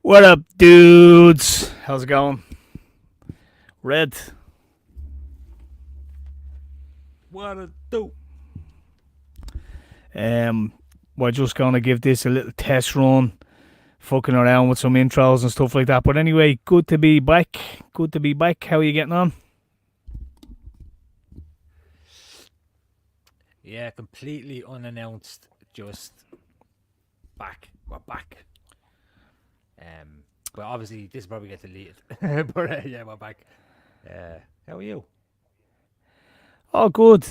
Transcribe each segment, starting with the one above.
What up, dudes? How's it going? Red. What a dope. Um, we're just gonna give this a little test run, fucking around with some intros and stuff like that. But anyway, good to be back. Good to be back. How are you getting on? Yeah, completely unannounced. Just back. We're back. But obviously this probably gets deleted. but yeah, we're back. How are you? Oh, good.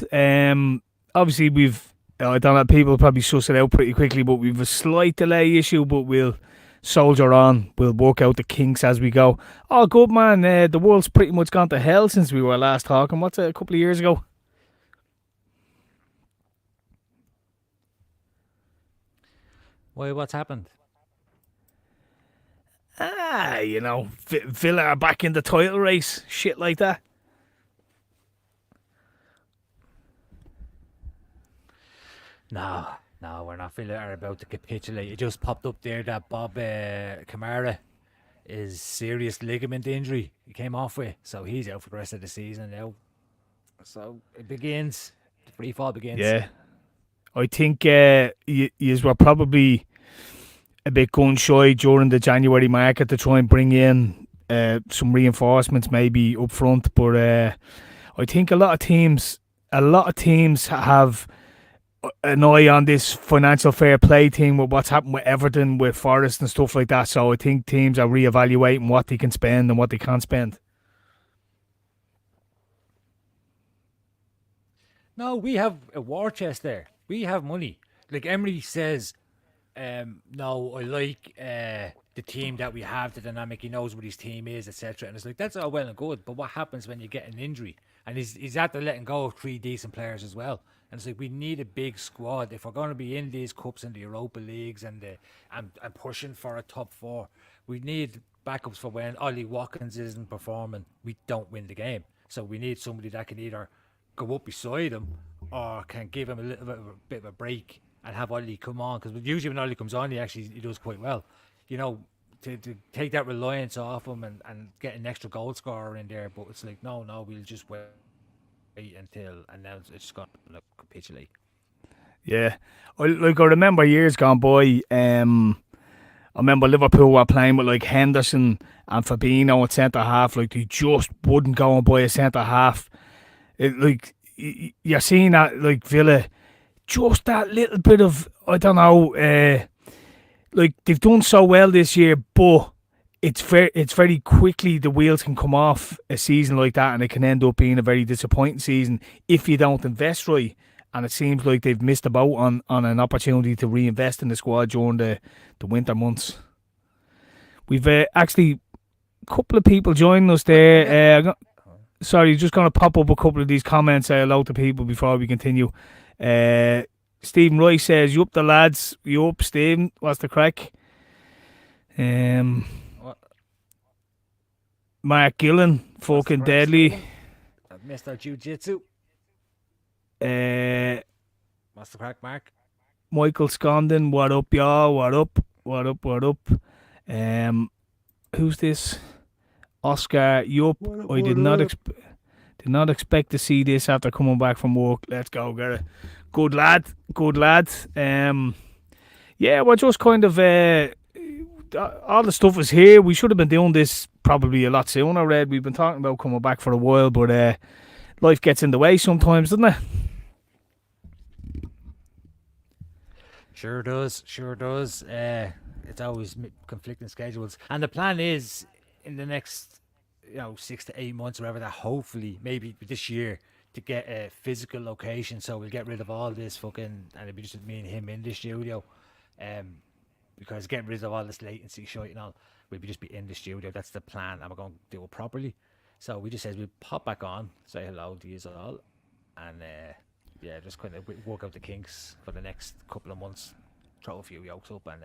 Obviously we've. I don't know. People probably suss it out pretty quickly, but we've a slight delay issue. But we'll soldier on. We'll work out the kinks as we go. Oh, good man. The world's pretty much gone to hell since we were last talking. What's it, a couple of years ago? Why? What's happened? Villa are back in the title race, shit like that. No, no, we're not feeling are about to capitulate. It just popped up there that Bob Kamara is serious ligament injury. He came off with, so he's out for the rest of the season now. So it begins. The free fall begins. Yeah, I think you were probably a bit gun shy during the January market to try and bring in some reinforcements, maybe up front. But I think a lot of teams have an eye on this financial fair play thing with what's happened with Everton, with Forest and stuff like that. So I think teams are reevaluating what they can spend and what they can't spend. No, we have a war chest there. We have money. Like Emery says, no, I like the team that we have, the dynamic. He knows what his team is, etc. And it's like that's all well and good, but what happens when you get an injury? And he's after letting go of three decent players as well. And it's like we need a big squad if we're going to be in these cups and the Europa leagues and pushing for a top four. We need backups for when Ollie Watkins isn't performing. We don't win the game, so we need somebody that can either go up beside him or can give him a little bit of a break and have Ollie come on, because usually when Ollie comes on he does quite well, you know, to take that reliance off him and get an extra goal scorer in there. But it's like no, we'll just wait until, and now it's just going to capitulate. Yeah, I remember years gone by. I remember Liverpool were playing with like Henderson and Fabinho at centre half. Like they just wouldn't go and buy a centre half. You're seeing that like Villa, just that little bit of I don't know. Like they've done so well this year, but it's very quickly the wheels can come off a season like that, and it can end up being a very disappointing season if you don't invest right. And it seems like they've missed a boat on an opportunity to reinvest in the squad during the winter months. We've actually a couple of people joining us there. Sorry, just going to pop up a couple of these comments, say hello to people before we continue. Uh, Stephen Roy says, "You up the lads? You up, Stephen? What's the crack?" Um, What, Mark Gillen, what's the fucking crack, deadly. Stephen? Mr. Jiu Jitsu. Uh, What's the crack, Mark? Michael Scondon, what up, y'all? What up? What up? What up? Um, who's this? Oscar, yup. What up? I What up? did not expect to see this after coming back from work. Let's go, get it. Good lad, good lad. Yeah, we're just kind of all the stuff is here. We should have been doing this probably a lot sooner, Red. We've been talking about coming back for a while, but life gets in the way sometimes, doesn't it? Sure does, sure does. It's always conflicting schedules, and the plan is in the next, 6 to 8 months, or whatever, that hopefully maybe this year to get a physical location. So we'll get rid of all this fucking, and it'll be just me and him in the studio, um, because getting rid of all this latency shit and all, we'll be just be in the studio. That's the plan, and we're going to do it properly. So we just says we'll pop back on, say hello to you all, and yeah, just kind of work out the kinks for the next couple of months, throw a few yokes up, and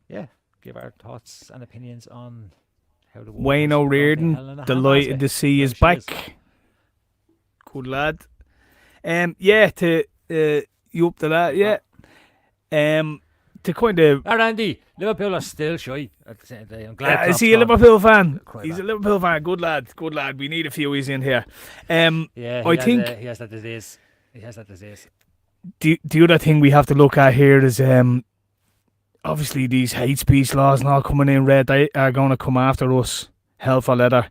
yeah, give our thoughts and opinions on how the Wayne Wolves have gone to O'Riordan, hell in a delighted handbasket. to see Well, is she is. back. Good lad. Yeah, to you up the lad, Uh, yeah. Um, to kind of. Randy, Liverpool are still shy at the same day. I'm glad. Is he a Liverpool fan? He's a Liverpool fan. Good lad. Good lad. We need a few e's in here. Yeah, I think he has that disease. He has that disease. the other thing we have to look at here is obviously these hate speech laws not coming in red. They are going to come after us hell for leather.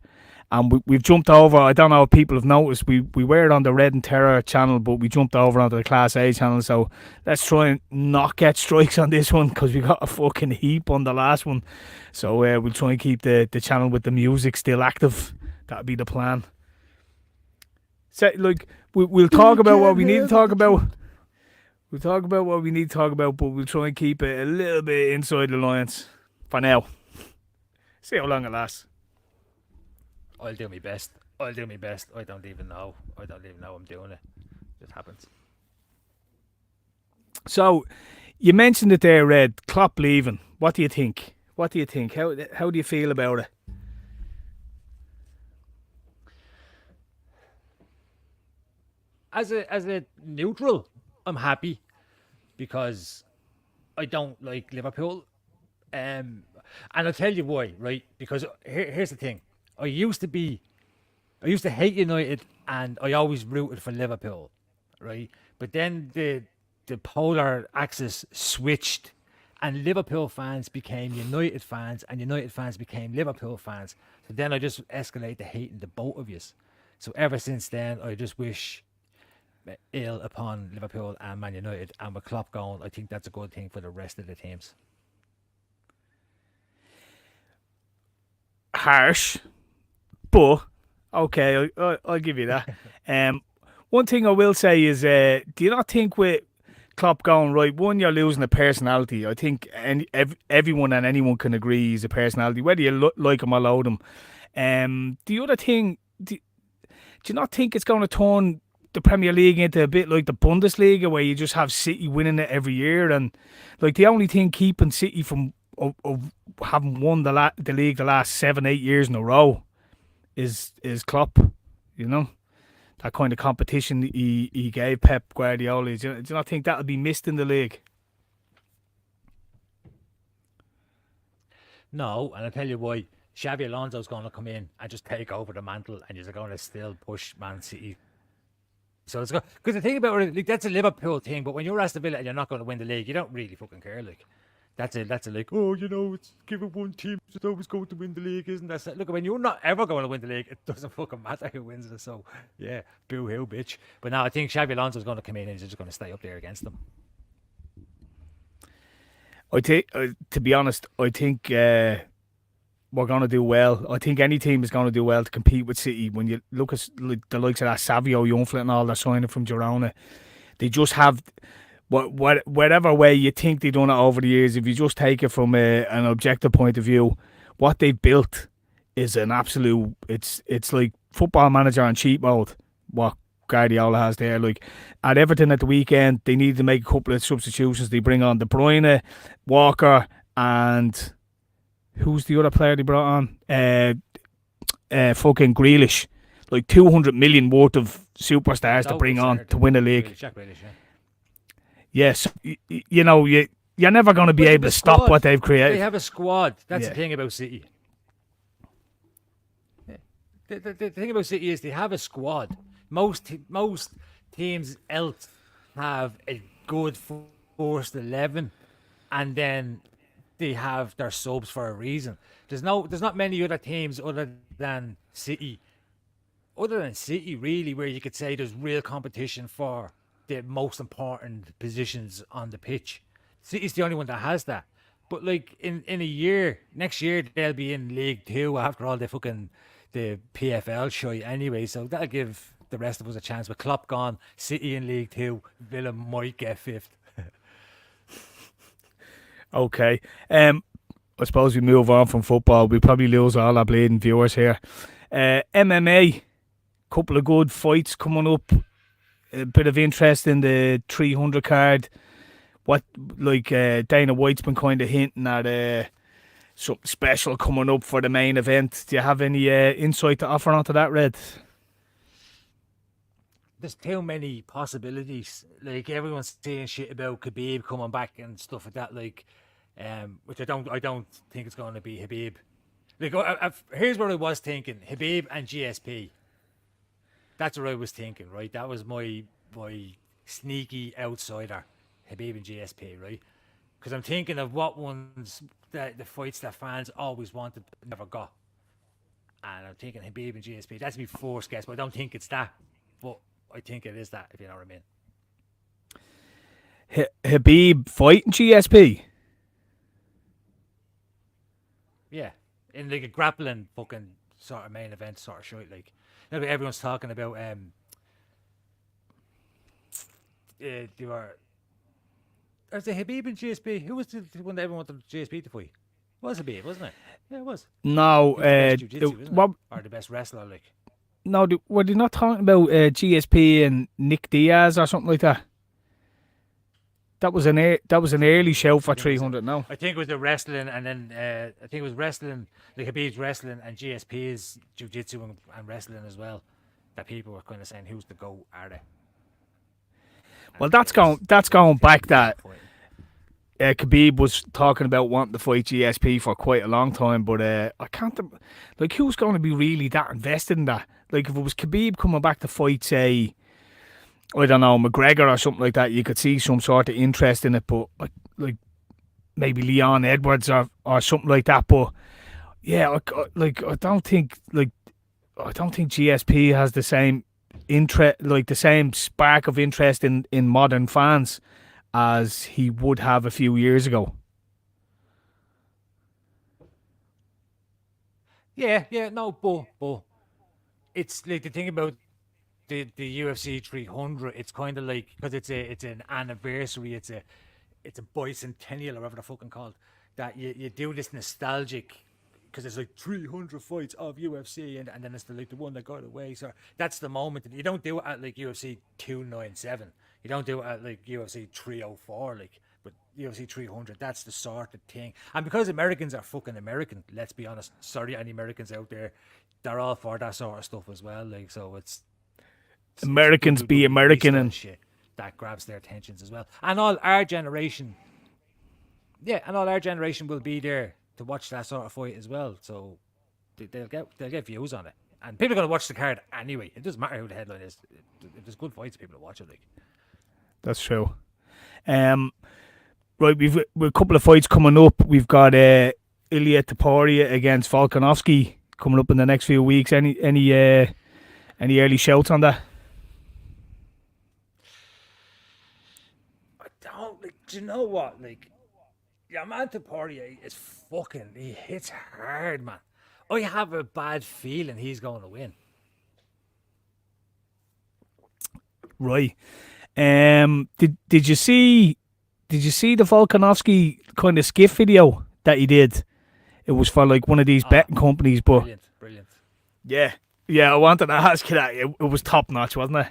And we've jumped over. I don't know if people have noticed. We were it on the Red and Terror channel, but we jumped over onto the Class A channel. So let's try and not get strikes on this one because we got a fucking heap on the last one. So we'll try and keep the channel with the music still active. That'll be the plan. So like we'll talk about what we need to talk about. We'll talk about what we need to talk about, but we'll try and keep it a little bit inside the lines for now. See how long it lasts. I'll do my best. I don't even know I'm doing it. It just happens. So, you mentioned it there, Red. Klopp leaving. What do you think? How do you feel about it? As a neutral, I'm happy because I don't like Liverpool. And I'll tell you why, right? Because here's the thing. I used to hate United and I always rooted for Liverpool, right? But then the polar axis switched and Liverpool fans became United fans and United fans became Liverpool fans. So then I just escalated to hating the both of you. So ever since then, I just wish ill upon Liverpool and Man United. And with Klopp going, I think that's a good thing for the rest of the teams. Harsh. But, okay, I'll give you that. One thing I will say is, do you not think with Klopp going, right, one, you're losing a personality. I think everyone and anyone can agree he's a personality, whether you like him or loathe him. The other thing, do you not think it's going to turn the Premier League into a bit like the Bundesliga, where you just have City winning it every year? And like the only thing keeping City from of having won the league the last 7-8 years in a row is Klopp, you know, that kind of competition he gave Pep Guardiola. Do you not think that'll be missed in the league? No, and I'll tell you why. Xabi Alonso's going to come in and just take over the mantle, and you're going to still push Man City. So it's because the thing about it, like, that's a Liverpool thing. But when you're Aston Villa and you're not going to win the league, you don't really fucking care. Like that's a like, oh, you know, it's given one team that's always going to win the league, isn't that? Look, when you're not ever going to win the league, it doesn't fucking matter who wins it. So yeah, boo hoo, bitch. But now I think Xabi Alonso's going to come in and he's just going to stay up there against them. I think, to be honest, I think we're going to do well. I think any team is going to do well to compete with City. When you look at the likes of that Savio, Youngflit and all, they're signing from Girona, they just have, whatever way you think they've done it over the years, if you just take it from an objective point of view, what they've built is an absolute, it's like Football Manager on cheat mode, what Guardiola has there. Like at Everton at the weekend, they needed to make a couple of substitutions. They bring on De Bruyne, Walker, and who's the other player they brought on? Fucking Grealish. Like 200 million worth of superstars to bring on to win a league. Jack Grealish, yeah. Yes, you know, you're never going to be able to stop what they've created. They have a squad. That's the thing about City. Yeah. The thing about City is they have a squad. Most teams else have a good first 11, and then they have their subs for a reason. There's not many other teams other than City, really, where you could say there's real competition for the most important positions on the pitch. City's the only one that has that. But like in a year, next year they'll be in League 2 after all the PFL show anyway. So that'll give the rest of us a chance. With Klopp gone, City in League 2, Villa might get 5th. Okay. I suppose we move on from football. We probably lose all our bleeding viewers here. MMA, couple of good fights coming up. A bit of interest in the 300 card. What, like Dana White's been kind of hinting at something special coming up for the main event. Do you have any insight to offer onto that, Red? there's too many possibilities. Like everyone's saying shit about Khabib coming back and stuff like that. Like, which I don't think it's going to be Khabib. Like, here's what I was thinking: Khabib and GSP. That's what I was thinking, right? That was my sneaky outsider, Khabib and GSP, right? Because I'm thinking of what ones that the fights that fans always wanted but never got, and I'm thinking Khabib and GSP. That's my first guess, but I don't think it's that. But I think it is that, if you know what I mean. Habib fighting GSP. Yeah, in like a grappling fucking sort of main event sort of shit. Like, everyone's talking about they were. Was it Habib and GSP? Who was the one that everyone wanted GSP to fight? It was Habib, wasn't it? Yeah, it was. No, He's the best jiu-jitsu, isn't what? it? Or the best wrestler, like. No, were they not talking about GSP and Nick Diaz or something like that? That was an early show for 300 now. I think it was the wrestling, and then I think it was wrestling, like Habib's wrestling and GSP's jiu-jitsu and wrestling as well. That people were kind of saying, "Who's the GOAT? Are they?" Well, that's going back that Khabib was talking about wanting to fight GSP for quite a long time, but I can't, like, who's going to be really that invested in that? Like, if it was Khabib coming back to fight, say, I don't know, McGregor or something like that, you could see some sort of interest in it, but like maybe Leon Edwards or something like that. But yeah, I don't think GSP has the same interest, like the same spark of interest in modern fans as he would have a few years ago. Yeah, no, but it's like the thing about the UFC 300. It's kind of like, because it's an anniversary. It's a bicentennial or whatever they're fucking called. That you do this nostalgic, because it's like 300 fights of UFC, and then it's the one that got away. So that's the moment. And you don't do it at like UFC 297. You don't do it at like UFC 304. Like, but UFC 300, that's the sort of thing. And because Americans are fucking American, let's be honest. Sorry, any Americans out there, they're all for that sort of stuff as well. Like, so it's Americans be American, and shit that grabs their attentions as well. And all our generation, will be there to watch that sort of fight as well. So they'll get views on it, and people are gonna watch the card anyway. It doesn't matter who the headline is. If there's good fights, people will watch it. Like, that's true. Right, we've a couple of fights coming up. We've got Ilia Topuria against Volkanovski coming up in the next few weeks. Any early shouts on that? I don't, like. Do you know what? Like, yeah, man, Topuria is fucking. He hits hard, man. I have a bad feeling he's going to win. Right. Did you see the Volkanovski kind of skiff video that he did? It was for like one of these betting companies, but brilliant. Yeah, I wanted to ask you that. It was top notch, wasn't it?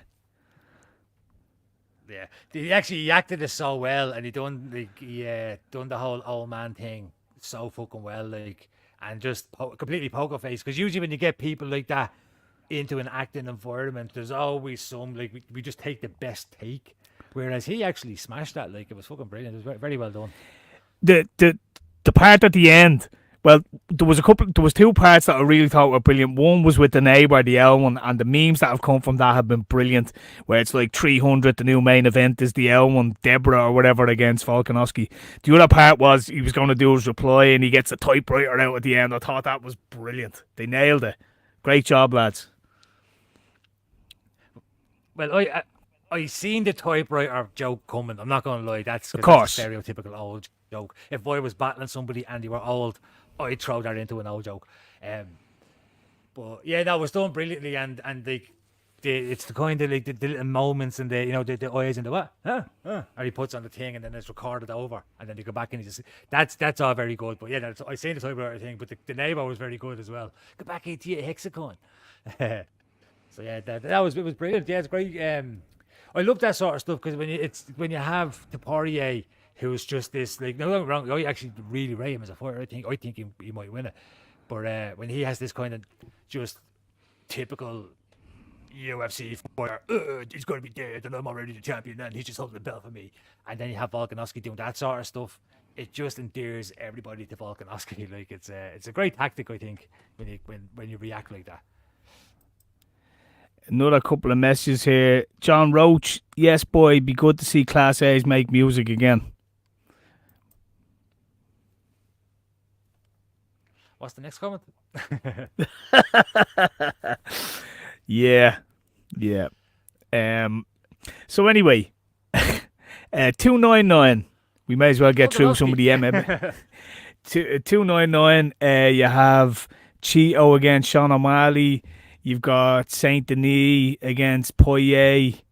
Yeah, he acted it so well, and he done the whole old man thing so fucking well, like, and just completely poker face. Because usually when you get people like that into an acting environment, there's always some, like, we just take the best take. Whereas he actually smashed that. Like, it was fucking brilliant. It was very, very well done. The part at the end, well, there was two parts that I really thought were brilliant. One was with the neighbour, the L one, and the memes that have come from that have been brilliant, where it's like 300, the new main event is the L one, Deborah or whatever against Volkanovski. The other part was he was going to do his reply and he gets a typewriter out at the end. I thought that was brilliant. They nailed it. Great job, lads. Well, I seen the typewriter joke coming. I'm not going to lie. That's a stereotypical old joke. If I was battling somebody and they were old, I'd throw that into an old joke. But yeah, that was done brilliantly, and like it's the kind of like the little moments and the eyes and the what, or he puts on the thing and then it's recorded over, and then you go back and you just that's all very good. But yeah, I seen the typewriter thing, but the neighbour was very good as well. Go back into your hexagon. So yeah, it was brilliant. Yeah, it's great. I love that sort of stuff, because when you have Topuria, who's just this, like, no, wrong. I actually really rate him as a fighter. I think he might win it. But when he has this kind of just typical UFC fighter, he's going to be dead, and I'm already the champion, and he's just holding the belt for me. And then you have Volkanovski doing that sort of stuff. It just endears everybody to Volkanovski. Like it's a great tactic, I think, when you react like that. Another couple of messages here. John Roach, yes, boy, be good to see Class A's make music again. What's the next comment? Yeah, yeah. So anyway, 299. We may as well get through some of the MMA. 299. You have Cheeto against Sean O'Malley. You've got Saint Denis against Poirier. A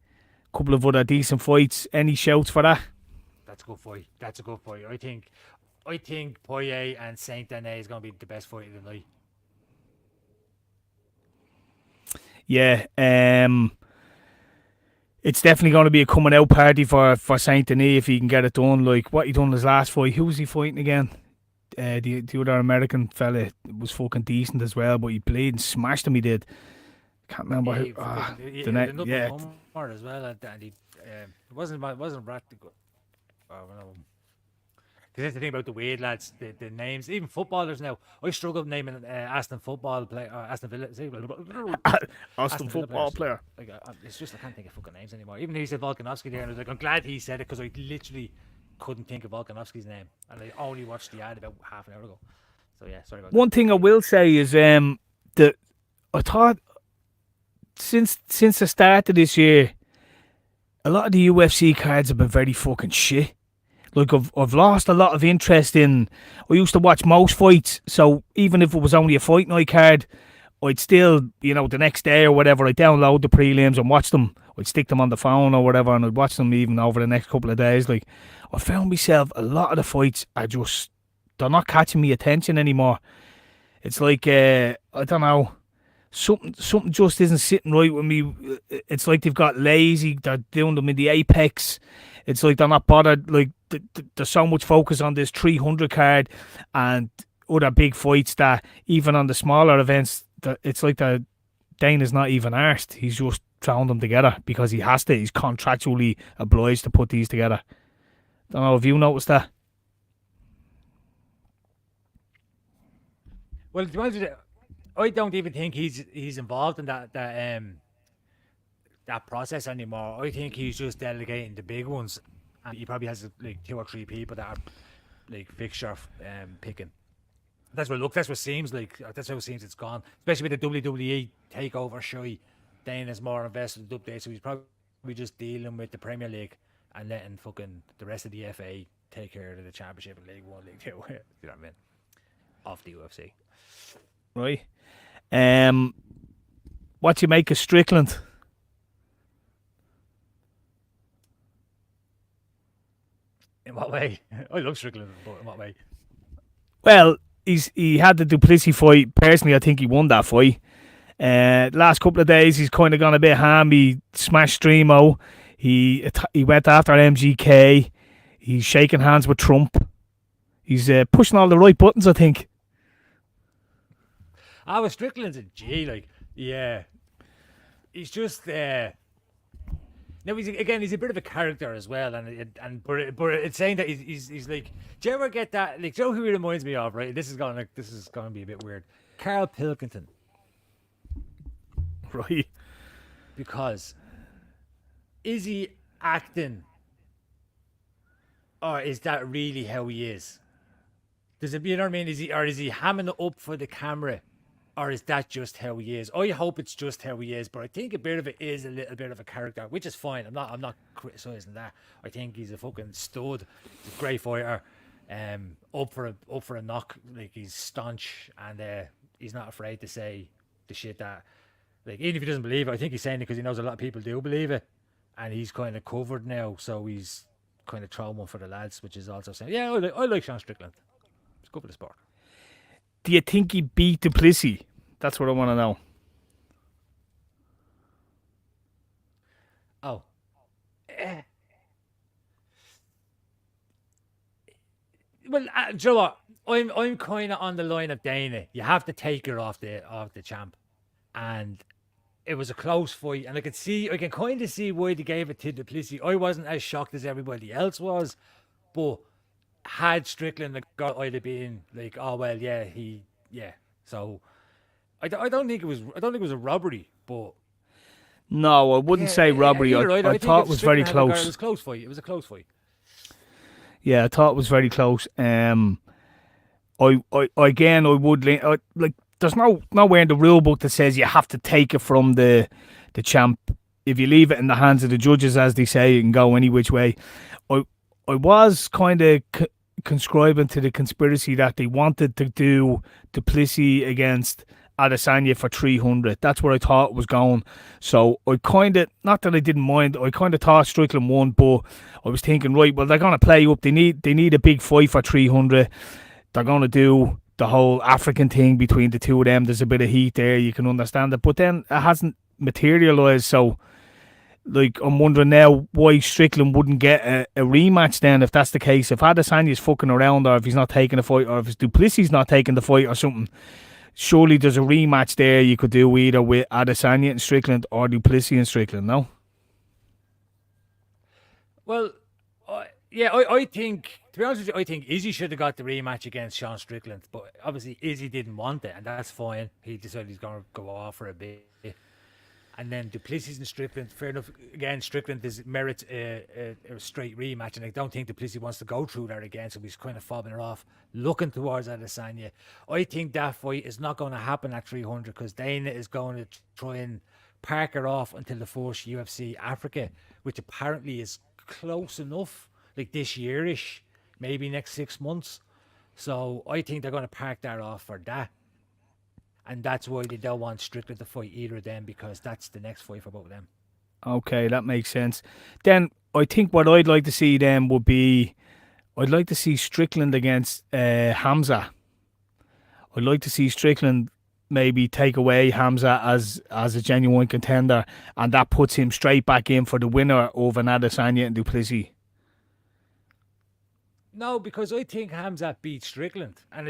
couple of other decent fights. Any shouts for that? That's a good fight. That's a good fight. I think Poirier and Saint Denis is going to be the best fight of the night. Yeah, it's definitely going to be a coming out party for Saint Denis if he can get it done. Like what he done in his last fight. Who was he fighting again? The other American fella was fucking decent as well, but he played and smashed him. He did. Can't remember who. Yeah, as well, and he wasn't Brad. No. Because that's the thing about the weird lads, the names, even footballers now. I struggle naming Aston football player, Aston Villa. Aston football player. Like, it's just I can't think of fucking names anymore. Even though he said Volkanovski there, and I was like, I'm glad he said it because I literally couldn't think of Volkanovski's name, and I only watched the ad about half an hour ago. So yeah, sorry about that. One thing I will say is that I thought since the start of this year, a lot of the UFC cards have been very fucking shit. Like I've lost a lot of interest in. I used to watch most fights, so even if it was only a fight night card, I'd still, the next day or whatever, I'd download the prelims and watch them. I'd stick them on the phone or whatever, and I'd watch them even over the next couple of days. Like I found myself a lot of the fights they're not catching me attention anymore. It's like I don't know. Something just isn't sitting right with me. It's like they've got lazy. They're doing them in the apex. It's like they're not bothered. Like there's so much focus on this 300 card and other big fights that even on the smaller events, it's like Dana's not even arsed. He's just throwing them together because he has to. He's contractually obliged to put these together. Don't know if you noticed that. Well, to be honest with you, I don't even think he's involved in that process anymore. I think he's just delegating the big ones, and he probably has like 2 or 3 people that are like fixture picking. That's what it seems like. That's how it seems it's gone. Especially with the WWE takeover shy. Dana's more invested in the update, so he's probably just dealing with the Premier League and letting fucking the rest of the FA take care of the Championship and League 1, League 2. You know what I mean? Off the UFC. Right. What do you make of Strickland? In what way? I love Strickland, but in what way? Well, he had the Duplessis fight. Personally, I think he won that fight. Last couple of days, he's kind of gone a bit ham. He smashed Streamo. He went after MGK. He's shaking hands with Trump. He's pushing all the right buttons, I think. Was Strickland's a G, like, yeah. He's just now he's a bit of a character as well, but it's saying that he's like, do you ever get that? Like, Joe, who he reminds me of, right? This is gonna be a bit weird. Carl Pilkington, right? Because is he acting, or is that really how he is? Does it, you know what I mean? Is he hamming it up for the camera? Or is that just how he is? I hope it's just how he is, but I think a bit of it is a little bit of a character, which is fine. I'm not criticizing that. I think he's a fucking stud. He's a great fighter. Up for a knock. Like, he's staunch, and he's not afraid to say the shit that, like, even if he doesn't believe it, I think he's saying it because he knows a lot of people do believe it, and he's kind of covered now, so he's kind of throwing one for the lads, which is also saying, yeah, I like Sean Strickland. It's good for the sport. Do you think he beat Duplessis? That's what I want to know. Oh. Well, do you know what? I'm kind of on the line of Dana. You have to take her off the champ, and it was a close fight, and I can kind of see why they gave it to Duplessis. I wasn't as shocked as everybody else was, but had Strickland got, I'd have been like, oh well, yeah. So I don't think it was, a robbery, but No, I wouldn't say robbery. you're right. I think thought if it was very Strickland had close. it was a close fight. It was a close fight. Yeah, I thought it was very close. I again, I would like. There's nowhere in the rule book that says you have to take it from the champ. If you leave it in the hands of the judges, as they say, it can go any which way. I was kind of conscribing to the conspiracy that they wanted to do Duplessis against Adesanya for 300. That's where I thought it was going. So I kind of, not that I didn't mind, I kind of thought Strickland won, but I was thinking, right, well, they're going to play up. They need a big fight for 300. They're going to do the whole African thing between the two of them. There's a bit of heat there. You can understand it. But then it hasn't materialised. So, like, I'm wondering now why Strickland wouldn't get a rematch then, if that's the case. If Adesanya's fucking around, or if he's not taking the fight, or if it's Duplessis not taking the fight or something, surely there's a rematch there you could do either with Adesanya and Strickland or Duplessis and Strickland, no? Well, I think, to be honest with you, I think Izzy should have got the rematch against Sean Strickland, but obviously Izzy didn't want it, and that's fine. He decided he's going to go off for a bit. And then Duplessis and Strickland, fair enough. Again, Strickland merits a straight rematch, and I don't think Duplessis wants to go through that again, so he's kind of fobbing it off, looking towards Adesanya. I think that fight is not going to happen at 300 because Dana is going to try and park her off until the first UFC Africa, which apparently is close enough, like this year-ish, maybe next 6 months. So I think they're going to park that off for that. And that's why they don't want Strickland to fight either of them, because that's the next fight for both of them. Okay, that makes sense. Then I think what I'd like to see then would be, I'd like to see Strickland against Hamza. I'd like to see Strickland maybe take away Hamza as a genuine contender, and that puts him straight back in for the winner over Adesanya and Duplessis. No, because I think Hamza beat Strickland, and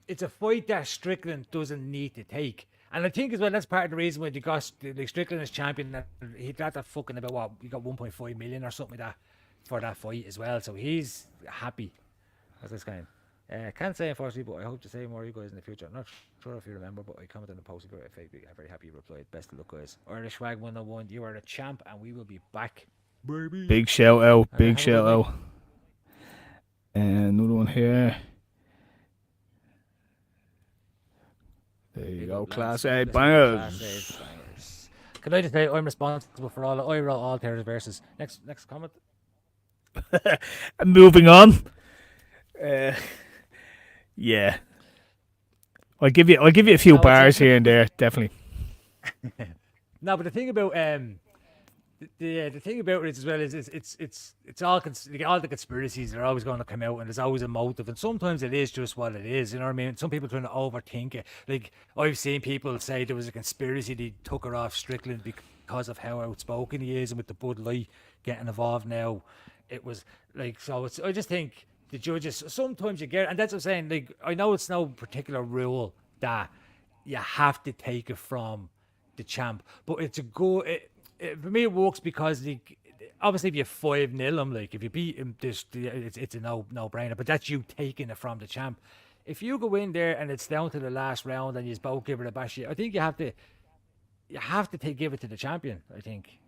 it's a fight that Strickland doesn't need to take. And I think as well, that's part of the reason why they got like Strickland as champion. That he got that fucking about what, he got 1.5 million or something like that for that fight as well. So he's happy. That's this kind. Can't say unfortunately, but I hope to say more of you guys in the future. I'm not sure if you remember, but I commented on the post. I'm very happy you replied. Best of luck, guys. Irish Swag 101, you are the champ, and we will be back, baby. Big shout out. Big shout out. And another one here. There you go, Class A bangers. Can I just say I'm responsible for all? I wrote all Terrors verses. Next comment. Moving on. Yeah, I'll give you a few bars here and there, definitely. No, but the thing about the thing about it as well is it's all all the conspiracies are always going to come out, and there's always a motive, and sometimes it is just what it is. You know what I mean? Some people trying to overthink it. Like I've seen people say there was a conspiracy they took her off Strickland because of how outspoken he is, and with the Bud Light getting involved now, it was like so. I just think the judges sometimes you get, and that's what I'm saying. Like I know it's no particular rule that you have to take it from the champ, but it's a good. For me, it works because obviously if you 5-0 him, like if you beat him, it's a no brainer. But that's you taking it from the champ. If you go in there and it's down to the last round and you both give it a bash, I think you have to give it to the champion. I think.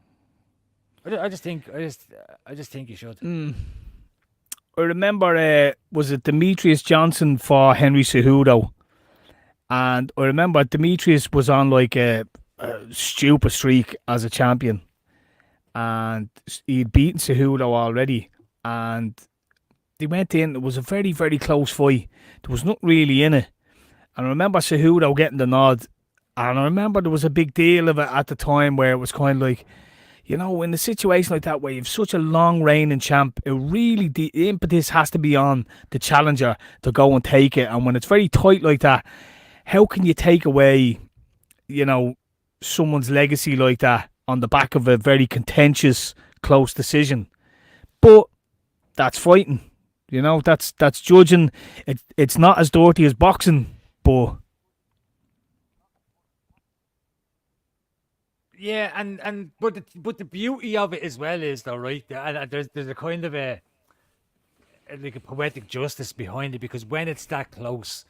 I just think you should. I remember, was it Demetrius Johnson for Henry Cejudo? And I remember Demetrius was on like a stupid streak as a champion, and he'd beaten Cejudo already, and they went in. It was a very, very close fight. There was nothing really in it, and I remember Cejudo getting the nod, and I remember there was a big deal of it at the time where it was kind of like, you know, in a situation like that where you have such a long reigning champ, it really, the impetus has to be on the challenger to go and take it. And when it's very tight like that, how can you take away, you know, someone's legacy like that on the back of a very contentious, close decision? But that's fighting, you know, that's judging. It's not as dirty as boxing, but Yeah, and but the beauty of it as well is though, right? And there's a kind of like a poetic justice behind it, because when it's that close,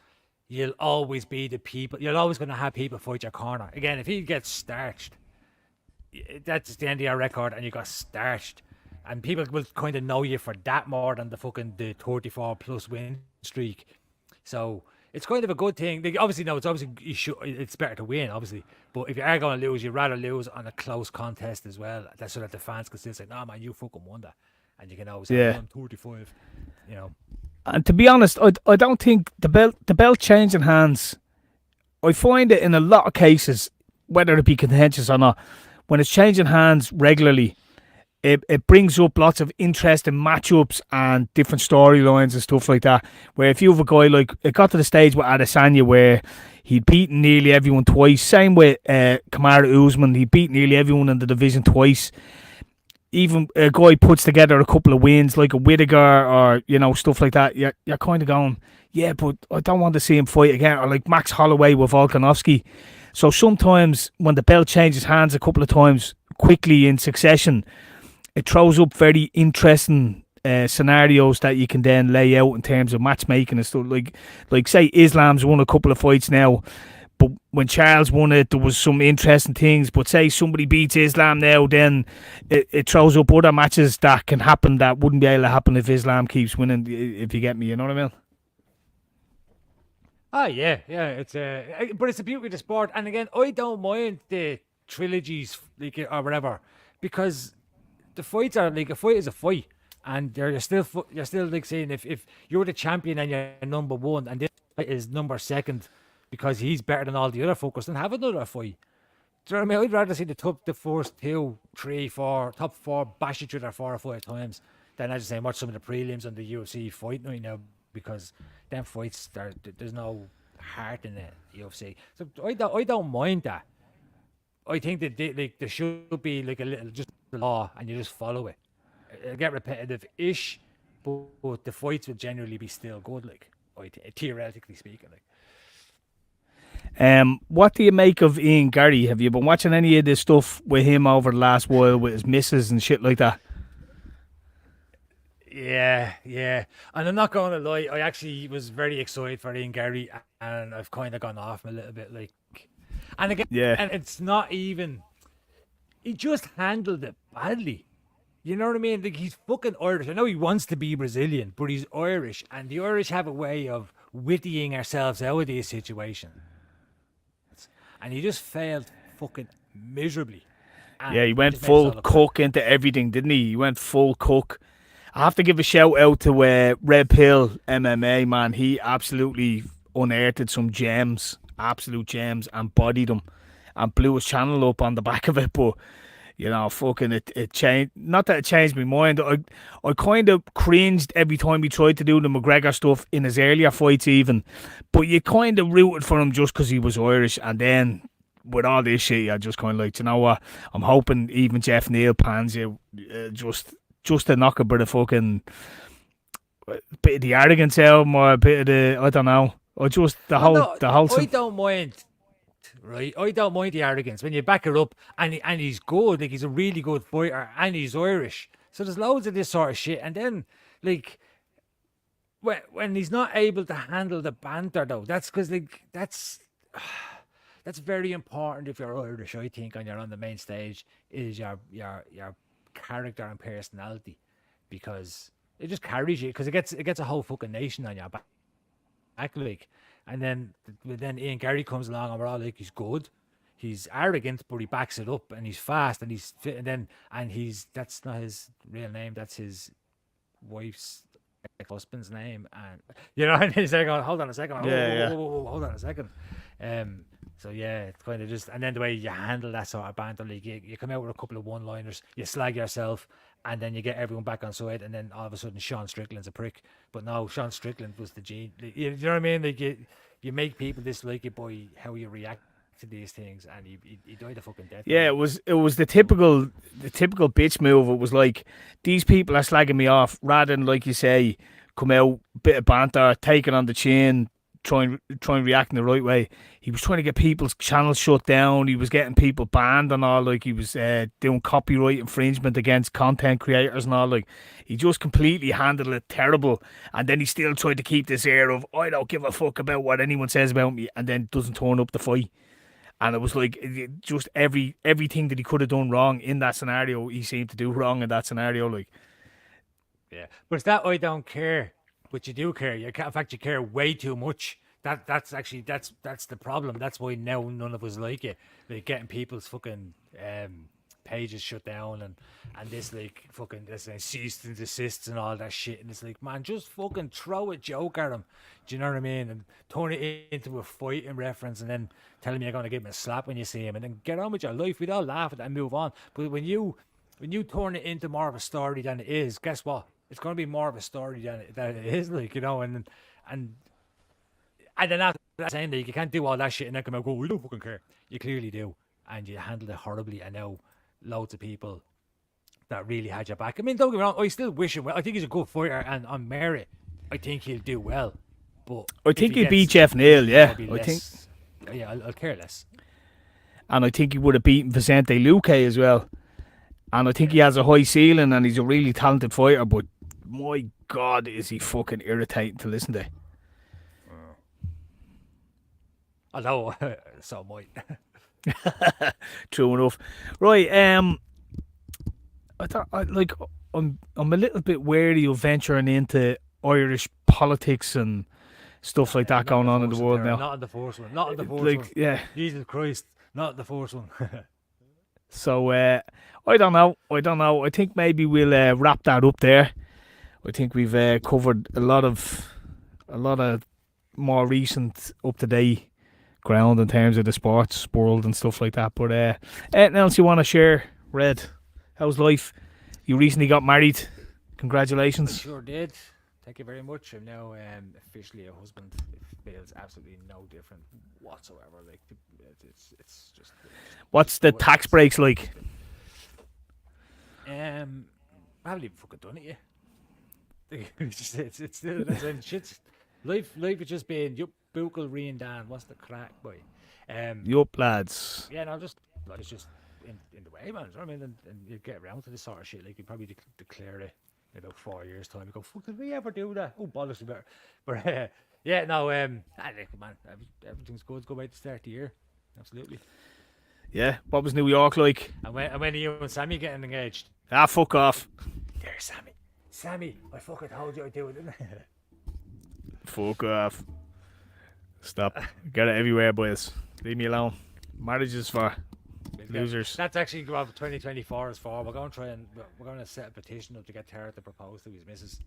you'll always be the people. You're always going to have people fight your corner. Again, if he gets starched, that's the end of your record, and you got starched, and people will kind of know you for that more than the 34 plus win streak. So it's kind of a good thing. Like, obviously, no, it's better to win, obviously. But if you are going to lose, you'd rather lose on a close contest as well. That's so that the fans can still say, "No, man, you fucking won that," and you can always say, "I'm 35," you know. And to be honest, I don't think the belt changing hands. I find it in a lot of cases, whether it be contentious or not, when it's changing hands regularly, it brings up lots of interesting matchups and different storylines and stuff like that. Where if you have a guy like, it got to the stage with Adesanya where he'd beaten nearly everyone twice. Same with Kamaru Usman, he beat nearly everyone in the division twice. Even a guy puts together a couple of wins like a Whittaker or stuff like that. You're kind of going, yeah, but I don't want to see him fight again. Or like Max Holloway with Volkanovski. So sometimes when the belt changes hands a couple of times quickly in succession, it throws up very interesting scenarios that you can then lay out in terms of matchmaking and stuff. Like say Islam's won a couple of fights now, but when Charles won it, there was some interesting things. But say somebody beats Islam now, then it throws up other matches that can happen that wouldn't be able to happen if Islam keeps winning. If you get me, you know what I mean? Oh yeah, it's but it's the beauty of the sport. And again, I don't mind the trilogies, like, or whatever, because the fights are like, a fight is a fight, and you're still like saying, if you're the champion and you're number one, and this fight is number second because he's better than all the other fuckers, then have another fight. Do you know what I mean? I'd rather see the first two, three, four, top four bash each other 4 or 5 times than, as I say, watch some of the prelims on the UFC fight night now, because them fights, there's no heart in the UFC. So I don't mind that. I think that there should be like a little just law, and you just follow it. It'll get repetitive-ish, but the fights would generally be still good, like, theoretically speaking. Like, what do you make of Ian Gary? Have you been watching any of this stuff with him over the last while with his missus and shit like that? yeah, and I'm not going to lie, I actually was very excited for Ian Gary, and I've kind of gone off him a little bit, like, and again, Yeah. and it's not even. He just handled it badly. You know what I mean? Like, he's fucking Irish. I know he wants to be Brazilian, but he's Irish, and the Irish have a way of wittying ourselves out of these situations. And he just failed fucking miserably. And Yeah, he went just made us full all look bad. cook into everything, didn't he? He went full cook. I have to give a shout out to Red Pill MMA, man. He absolutely unearthed some gems, absolute gems, and bodied them and blew his channel up on the back of it. But, fucking it changed. Not that it changed my mind. I kind of cringed every time he tried to do the McGregor stuff in his earlier fights even. But you kind of rooted for him just because he was Irish. And then with all this shit, I just kind of like, you know what? I'm hoping even Jeff Neal pans you just to knock a bit of fucking bit of the arrogance out, or a bit of the, I don't know, or just the whole I don't mind, right? I don't mind the arrogance when you back it up, and he's good, like, he's a really good fighter, and he's Irish. So there's loads of this sort of shit, and then, like, when he's not able to handle the banter, though, that's because, like, that's very important if you're Irish, I think, and you're on the main stage, is your character and personality, because it just carries you, because it gets a whole fucking nation on your back, like. And then Ian Gary comes along, and we're all like, he's good, he's arrogant, but he backs it up, and he's fast, and he's fit, and that's not his real name, that's his wife's ex-husband's name, and and he's like, oh, hold on a second, Yeah. whoa, hold on a second. So yeah, it's kind of just, and then the way you handle that sort of banter, like, you come out with a couple of one-liners, you slag yourself, and then you get everyone back on side, and then all of a sudden Sean Strickland's a prick. But no, Sean Strickland was the G. You know what I mean? Like, you make people dislike you by how you react to these things, and he died a fucking death. Yeah, it was the typical bitch move. It was like, these people are slagging me off, rather than, like you say, come out, bit of banter, take it on the chin, try and react in the right way. He was trying to get people's channels shut down. He was getting people banned and all. Like he was doing copyright infringement against content creators and all. Like he just completely handled it terrible. And then he still tried to keep this air of I don't give a fuck about what anyone says about me, and then doesn't turn up the fight. And it was like just everything that he could have done wrong in that scenario, he seemed to do wrong in that scenario. Like, Yeah, but it's that I don't care, but you do care. In fact, you care way too much. That's the problem. That's why now none of us like it. Like getting people's fucking pages shut down and this like fucking this cease and desists and all that shit. And it's like, man, just fucking throw a joke at him. Do you know what I mean? And turn it into a fighting reference, and then tell him you're gonna give him a slap when you see him, and then get on with your life. We'd all laugh at that and move on. But when you turn it into more of a story than it is, guess what? It's going to be more of a story than it is, like, you know, and then after that saying that you can't do all that shit and then come out and go, we don't fucking care. You clearly do, and you handled it horribly, and now loads of people that really had your back. I mean, don't get me wrong, I still wish him well. I think he's a good fighter, and on merit, I think he'll do well. But I think he'll beat Jeff Neal, yeah. I'll care less. And I think he would have beaten Vicente Luque as well. And I think he has a high ceiling, and he's a really talented fighter, but my God, is he fucking irritating to listen to. Although, so might. True enough. Right, I thought, I'm a little bit wary of venturing into Irish politics and stuff like that going on in the world now. Not in the first one. Not in the first one. Yeah. Jesus Christ. Not in the first one. So, I don't know. I think maybe we'll wrap that up there. I think we've covered a lot of more recent, up-to-date ground in terms of the sports world and stuff like that. But anything else you want to share, Red? How's life? You recently got married. Congratulations. I sure did. Thank you very much. I'm now officially a husband. It feels absolutely no different whatsoever. Like it's just. What's the tax breaks like? I haven't even fucking done it yet. It's still the same shit. Life is just being yup, buckle, rain down. What's the crack, boy? Yup, lads. Yeah, no, it's just in the way, man. You know what I mean? And you get around to this sort of shit. Like you probably declare it in about 4 years' time. You go, fuck, did we ever do that? Oh, bollocks, we better. But yeah, no, man, everything's good. It's a good way to start the year. Absolutely. Yeah, what was New York like? And when are you and Sammy getting engaged? Ah, fuck off. There, Sammy, I fucking told you I'd do it, didn't I? Fuck off. Stop. Get it everywhere, boys. Leave me alone. Marriage is for losers. That's actually what 2024 is for. We're going to set a petition up to get Tara to propose to his missus.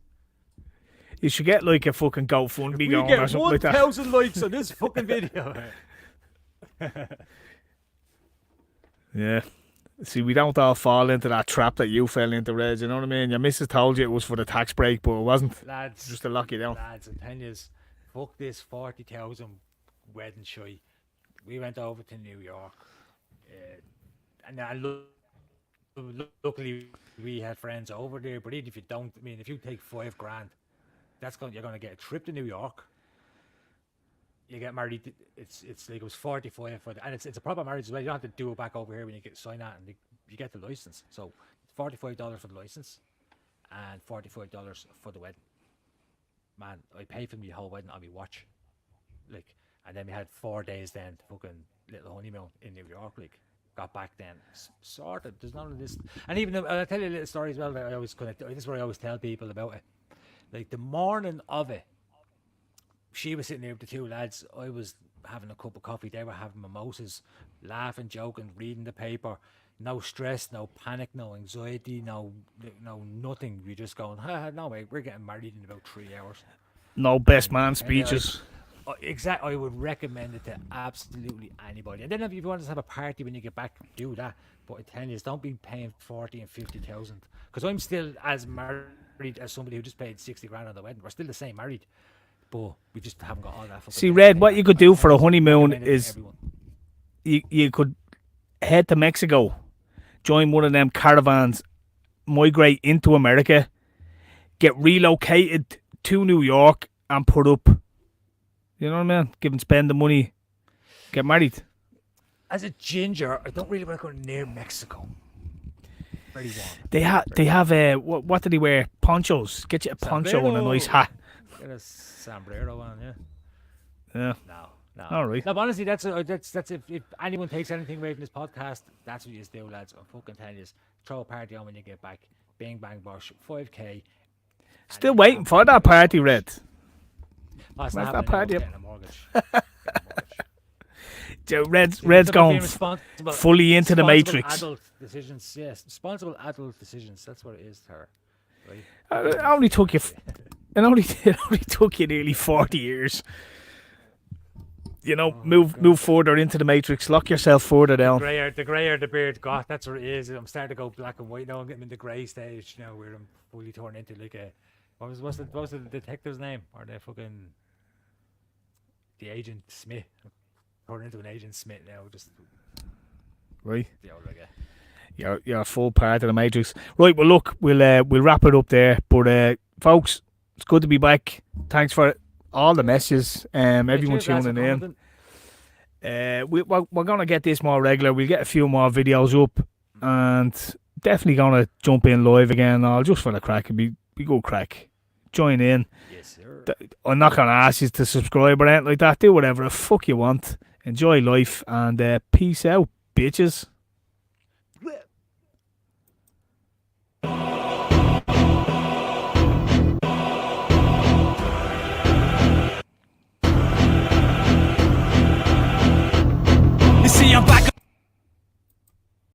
You should get like a fucking GoFundMe going get or something like that. 1,000 likes on this fucking video. Yeah. See, we don't all fall into that trap that you fell into, Reg. You know what I mean? Your missus told you it was for the tax break, but it wasn't. Lads, just to lock you down. Lads, and tell yous, fuck this 40,000 wedding shy. We went over to New York, and luckily we had friends over there. But even if you don't, I mean, if you take $5,000, you're going to get a trip to New York. You get married. It's like it was 45 for and it's a proper marriage as well. You don't have to do it back over here when you sign that and you get the license. So $45 for the license and $45 for the wedding. Man, I paid for my whole wedding on my watch. Like, and then we had 4 days then to fucking little honeymoon in New York. Like, got back then sorted. There's none of this. And even I'll tell you a little story as well that I always this is what I always tell people about it. Like the morning of it. She was sitting there with the two lads. I was having a cup of coffee. They were having mimosas, laughing, joking, reading the paper. No stress, no panic, no anxiety, no nothing. We're just going, no way, we're getting married in about 3 hours. No best man speeches. Exactly. I would recommend it to absolutely anybody. And then if you want to have a party when you get back, do that. But I tell you, don't be paying 40 and 50,000. Because I'm still as married as somebody who just paid 60 grand on the wedding. We're still the same married. But we just haven't got all that. See, Red, what you could do for a honeymoon is you could head to Mexico, join one of them caravans, migrate into America, get relocated to New York and put up, You know what I mean? Spend the money, get married. As a ginger, I don't really want to go near Mexico. Very warm. They have what do they wear? Ponchos. Get you a poncho and a nice hat. Get a sombrero on, yeah. Yeah. No. All right. No, but honestly, that's if anyone takes anything away from this podcast, that's what you do, lads. I'm fucking telling you, throw a party on when you get back. Bing bang bosh, 5k. Still waiting for that party, Red. Oh, it's Where's not that happening. party? Getting a mortgage. Getting a mortgage. Red's It's about gone being responsible- fully into the responsible Matrix. Adult decisions, yes, responsible adult decisions. That's what it is, to her. Right? It only took you. It only took you nearly 40 years. You know, move further into the Matrix. Lock yourself further down. The grayer the beard got. That's what it is. I'm starting to go black and white now. I'm getting in the grey stage now, where I'm fully torn into like a. What's the detective's name, or the fucking the Agent Smith? Turn into an Agent Smith now. Just Right. like a. You're a full part of the Matrix. Right, well look, we'll wrap it up there. But folks, it's good to be back. Thanks for all the messages. Everyone Cheers, lads, for tuning in. commenting. We're gonna get this more regular. We'll get a few more videos up, and definitely gonna jump in live again. All just for the crack. It'd be good crack. Join in. Yes, sir. I'm not gonna ask you to subscribe or anything like that. Do whatever the fuck you want. Enjoy life and peace out, bitches.